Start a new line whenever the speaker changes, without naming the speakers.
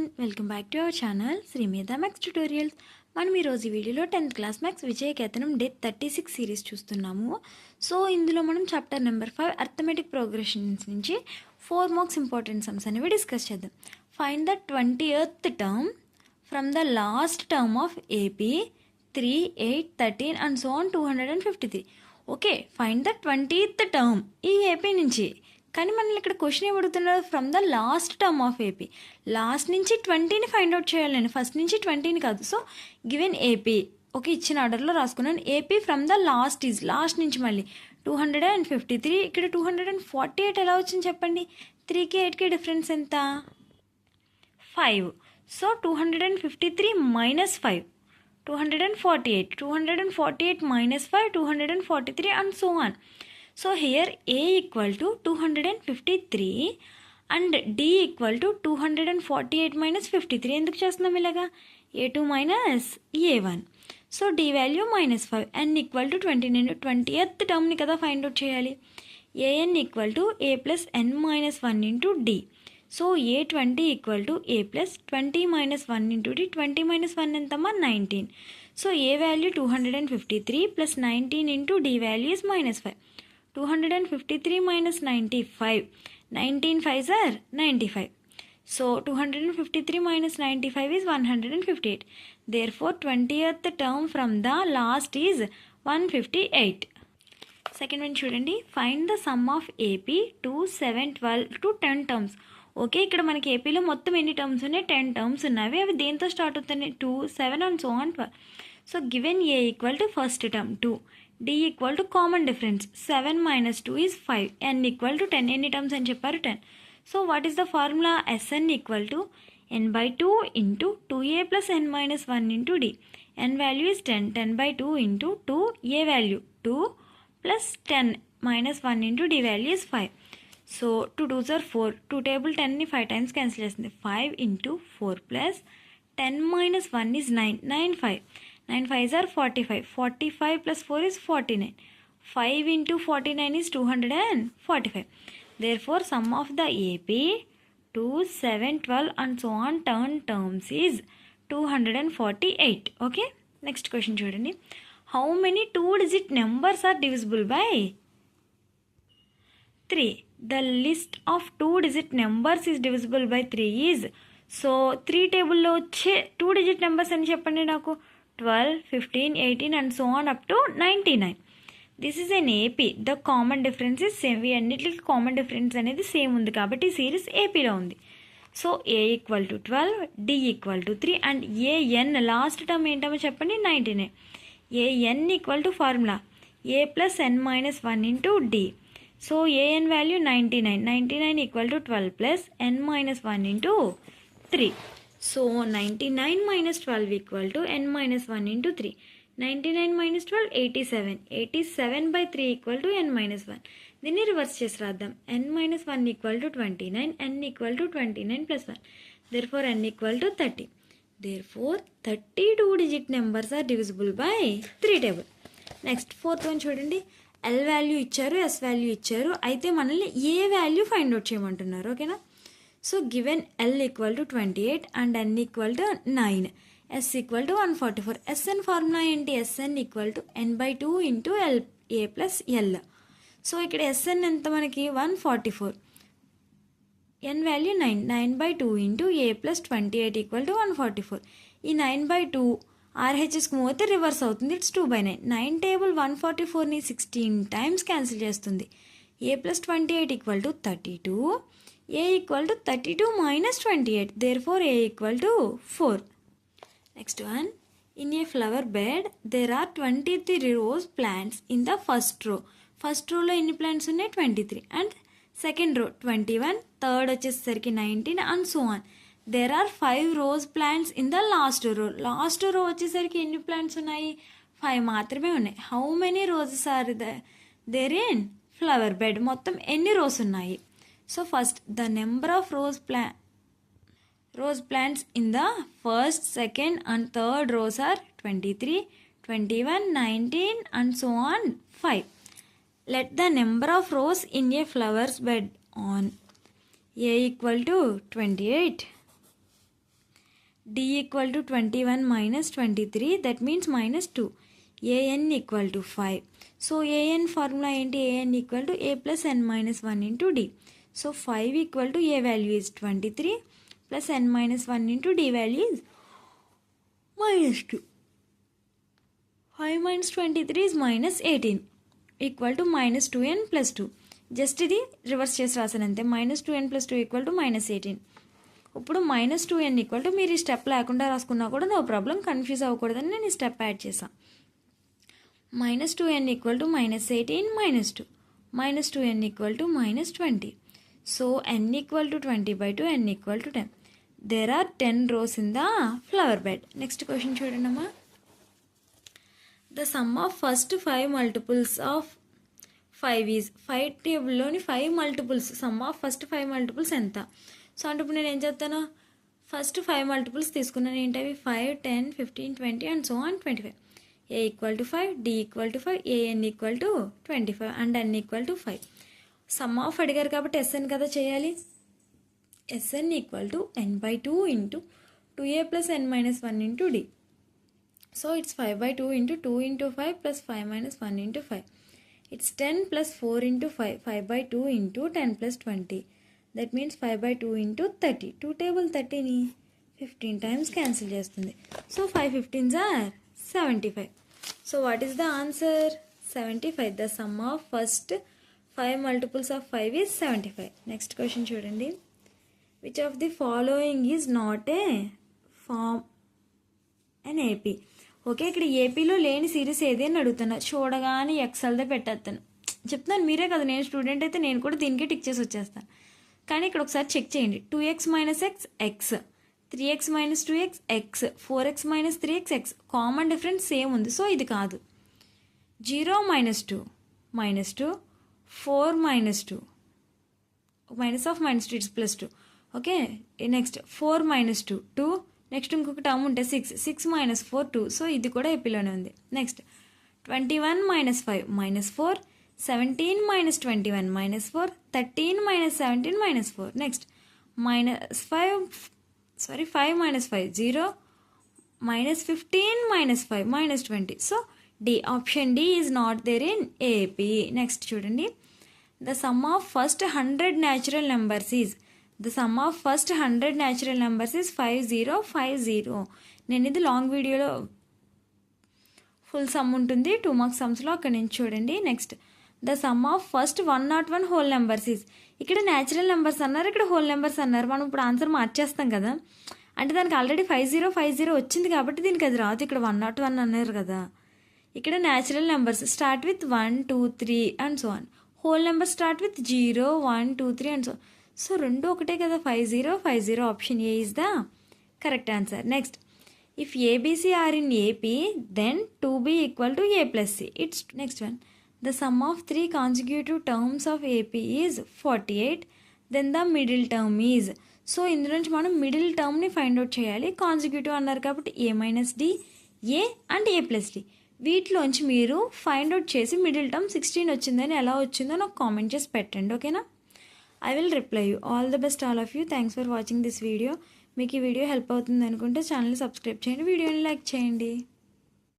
Everyone, welcome back to our channel Shri Medha maths tutorials. మనం ఈరోజు ఈ వీడియోలో 10th క్లాస్ మ్యాథ్స్ విజయకేతనం డే 36 సిరీస్ చూస్తున్నాము. సో ఇందులో మనం చాప్టర్ నెంబర్ 5 అర్థమెటిక్ ప్రోగ్రెషన్స్ నుంచి 4 మార్క్స్ ఇంపార్టెంట్ సమ్స్ అనేవి డిస్కస్ చేద్దాం. Find the 20th term from the last term of AP 3, 8, 13 and so on 253. Okay, find the 20th term ఈ AP నుంచి. కానీ మనల్ని ఇక్కడ క్వశ్చన్ ఏమడుగుతున్నారు, from the last term of AP. Last నుంచి 20ని find out చేయాలి నేను, ఫస్ట్ నుంచి 20ని కాదు. సో గివెన్ ఏపీ, ఓకే, ఇచ్చిన ఆర్డర్లో రాసుకున్నాను. AP from the last is, last నుంచి మళ్ళీ 253. ఇక్కడ 248 ఎలా వచ్చింది చెప్పండి. 3కి 8కి డిఫరెన్స్ ఎంత? 5. So 253 minus 5, 248. 248 minus 5, 243 and so on. So here A equal to 253 and D equal to 248 minus 53. ఎందుకు చేస్తున్నాం ఇలాగా? A2 minus A1. So D value -5. N equal to 29. 20th టర్మ్ని కదా ఫైండ్ అవుట్ చేయాలి. An equal to A plus N minus 1 into D. So A20 equal to A plus 20 minus 1 into D. 20 minus 1 ఎంతమ్మా? 19. So A value 253 plus 19 into D value is -5. 253 minus 95. 19 5s are 95. So 253 minus 95 is 158. Therefore 20th term from the last is 158. Second one చూడండి. Find the sum of AP 2, 7, 12 to 10 terms. Okay, ఇక్కడ మనకి ఏపీలో మొత్తం ఎన్ని terms ఉన్నాయి? 10 terms ఉన్నవి. అవి దేంతో స్టార్ట్ అవుతున్నాయి? 2, 7 and so on 12. So given A equal to first term 2, D equal to common difference 7 minus 2 is 5, N equal to 10. ఎన్ని టర్మ్స్ అని చెప్పారు? 10. So what is the formula? Sn equal to n/2 into 2a plus n minus 1 into D. n value is 10. 10/2 into 2, a value 2 plus 10 minus 1 into D value is 5. So 2 2s are 4. 2 table 10ని 5 times cancel చేస్తుంది. 5 into 4 plus 10 minus 1 is 9. 9 5. 9 5s are 45. 45 plus 4 is 49. 5 into 49 is 245. Therefore, sum of the AP 2, 7, 12 and so on 10 terms is 248. Okay. Next question చూడండి. How many 2-digit numbers are divisible by 3? The list of 2-digit numbers is divisible by 3 is. So 3 టేబుల్లో వచ్చే 2-digit numbers అని చెప్పండి నాకు. 12, 15, 18 and so on up to 99. This is an AP. The common difference is same. అన్నిటికి common difference అనేది same ఉంది కాబట్టి series ఏపీలో ఉంది. So A equal to 12, D equal to 3 and AN last term ఏంటో చెప్పండి? 99. AN equal to formula A plus N minus 1 into D. So AN value 99. 99 equal to 12 plus N minus 1 into 3. So 99 minus 12 equal to n minus 1 into 3. 99 minus 12 87. 87 by 3 equal to n minus 1. దీన్ని reverse చేసి రాద్దాం. n minus 1 equal to 29. n equal to 29 plus 1. Therefore n equal to 30. Therefore 32 digit numbers are divisible by 3 table. Next fourth one చూడండి. L value ఇచ్చారు, S value ఇచ్చారు. అయితే మనల్ని ఏ value find out చేయమంటున్నారు. ఓకేనా? So given L equal to 28 and N equal to 9, S equal to 144. Sn formula ఏంటి? Sn equal to n/2 into L A plus L. So ఇక్కడ Sn ఎంత మనకి? 144. N value 9. 9/2 into A plus 28 equal to 144. ఈ 9/2 RHSకి move అయితే reverse అవుతుంది. It's 2/9. 9 table 144ని 16 times cancel చేస్తుంది. A plus 28 equal to 32. A equal to 32 minus 28. Therefore, A equal to 4. Next one. In a flower bed, there are 23 rose plants in the first row. First row లో ఎన్ని plants ఉన్నాయి? 23. And second row 21. Third వచ్చేసరికి 19 and so on. There are 5 rose plants in the last row. Last row వచ్చేసరికి ఎన్ని plants ఉన్నాయి? 5 మాత్రమే ఉన్నాయి. How many roses are there in flower bed? మొత్తం ఎన్ని rows ఉన్నాయి? So first, the number of rose plants in the first, second and third rows are 23, 21, 19 and so on 5. Let the number of rows in a flower's bed on A equal to 28, D equal to 21 minus 23, that means minus 2. an equal to 5. So an formula ఏంటి? an equal to a plus n minus 1 into d. So 5 equal to a value is 23 plus n minus 1 into d value is minus 2. 5 minus 23 is minus 18 equal to minus 2n plus 2. Just ఇది reverse చేసి రాసాను అంతే. minus 2n plus 2 equal to minus 18. ఇప్పుడు minus 2n equal to మీరు ఈ step లేకుండా రాసుకున్నా కూడా నో ప్రాబ్లం, కన్ఫ్యూజ్ అవ్వకూడదని నేను ఈ స్టెప్ యాడ్ చేశాను. minus 2n equal to minus 18 minus 2. minus 2n equal to minus 20. So n equal to 20/2, n equal to 10. There are 10 rows in the flower bed. Next question చూడండి అమ్మా. The sum of first 5 multiples of 5 is 5 టేబుల్లోని 5 multiples sum of first 5 multiples ఎంత? సో అంటే ఇప్పుడు నేను ఏం చెప్తాను, ఫస్ట్ 5 multiples తీసుకున్నాను. ఏంటవి? 5, 10, 15, 20 and so on 25. a equal to 5, d equal to 5, an equal to 25 and n equal to 5. Some of అడిగారు కాబట్టి sn కదా చేయాలి. sn equal to n/2 into 2a plus n minus 1 into d. So it's 5/2 into 2 into 5 plus 5 minus 1 into 5. It's 10 plus 4 into 5, 5/2 into 10 plus 20. That means 5/2 into 30. 2 table 30ని 15 times cancel చేస్తుంది. So 5 15s are 75. So what is the answer? 75. The sum of first 5 multiples of 5 is 75. Next question చూడండి. Which of the following is not a form and AP. Okay, ఇక్కడ ఏపీలో లేని series ఏది అని అడుగుతున్నా. చూడగానే ఎక్సెల్దే పెట్టేస్తాను. చెప్తాను మీరే కదా, నేను స్టూడెంట్ అయితే నేను కూడా దీనికే టిక్ చేసి వచ్చేస్తాను. కానీ ఇక్కడ ఒకసారి చెక్ చేయండి. 2x minus X X, 3x minus 2x X, 4x minus 3x X. Common difference same ఉంది, సో ఇది కాదు. 0 minus 2 minus 2, 4 minus 2, minus of minus 2 it's plus 2. Okay, next 4 minus 2 2, next ఇంకొక టర్మ్ ఉంటే 6 మైనస్ 4 2. సో ఇది కూడా ఏపీలోనే ఉంది. Next 21 minus 5 minus 4, 17 minus 21 minus 4, 13 minus 17 minus 4. Next, minus 5 minus 5, 0, minus 15 minus 5, minus 20. So, D, option D is not there in AP. Next, chudandi. The sum of first 100 natural numbers is, the sum of first 100 natural numbers is 5050. నేను ఇది long వీడియోలో full some ఉంటుంది 2 marks సమ్స్లో, అక్కడ నుంచి చూడండి. Next, the sum of first 101 whole numbers is. ఇక్కడ natural numbers అన్నారు, ఇక్కడ హోల్ నెంబర్స్ అన్నారు. మనం ఇప్పుడు ఆన్సర్ మార్చేస్తాం కదా, అంటే దానికి ఆల్రెడీ 5050 వచ్చింది కాబట్టి దీనికి అది రాదు. ఇక్కడ 101 అన్నారు కదా. ఇక్కడ natural numbers start with 1 2 3 and so on. Whole number start with 0 1 2 3 and so. So రెండు ఒకటే కదా, 5050. Option A is the correct answer. Next, if ABC are in AP then 2b equal to a plus c. It's next one. The sum of 3 consecutive terms of AP is 48. Then the middle term is. So ఇందులో నుంచి మనం middle టర్మ్ని find out చేయాలి. Consecutive అన్నారు కాబట్టి a minus D, a and a plus D. వీటిలోంచి మీరు find out చేసి మిడిల్ టర్మ్ 16 వచ్చిందని ఎలా వచ్చిందో నాకు కామెంట్ చేసి పెట్టండి. ఓకేనా? I will reply you. All the best all of you. Thanks for watching this video. మీకు ఈ వీడియో హెల్ప్ అవుతుంది అనుకుంటే ఛానల్ని సబ్స్క్రైబ్ చేయండి, వీడియోని లైక్ చేయండి.